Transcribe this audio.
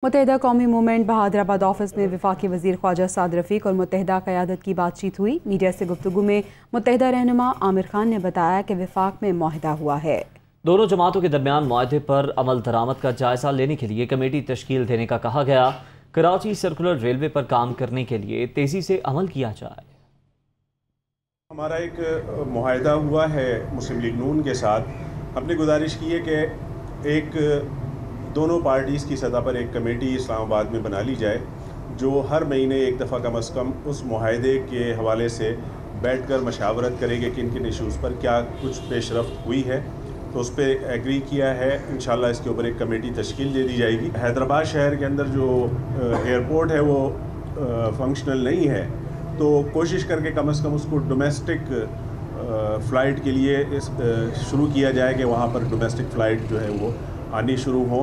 मुत्तहिदा कौमी movement Bahadurabad office में वफाकी वज़ीर ख्वाजा साद रफ़ीक और मुत्तहिदा क़यादत की बातचीत हुई। मीडिया से गुफ्तगू में मुत्तहिदा रहनुमा आमिर खान ने बताया कि वफाक में मुआहदा हुआ है। दोनों जमातों के दरमियान मुआहदे पर अमल दरामद का जायजा लेने के लिए कमेटी तश्कील देने का कहा गया। कराची सर्कुलर रेलवे पर काम करने के लिए तेजी से अमल किया जाए। हमारा एक मुआहदा हुआ है मुस्लिम लीग नून के साथ। हमने गुजारिश की है कि एक दोनों पार्टीज़ की सतह पर एक कमेटी इस्लामाबाद में बना ली जाए, जो हर महीने एक दफ़ा कम अज़ कम उस मुआहदे के हवाले से बैठ कर मशावरत करेंगे कि किन इशूज़ पर क्या कुछ पेशरफ्त हुई है। तो उस पर एग्री किया है। इंशाल्लाह इसके ऊपर एक कमेटी तश्कील दे दी जाएगी। हैदराबाद शहर के अंदर जो एयरपोर्ट है वो फंक्शनल नहीं है, तो कोशिश करके कम अज़ कम उसको डोमेस्टिक फ़्लाइट के लिए शुरू किया जाए कि वहाँ पर डोमेस्टिक फ़्लाइट जो है वो आनी शुरू हों।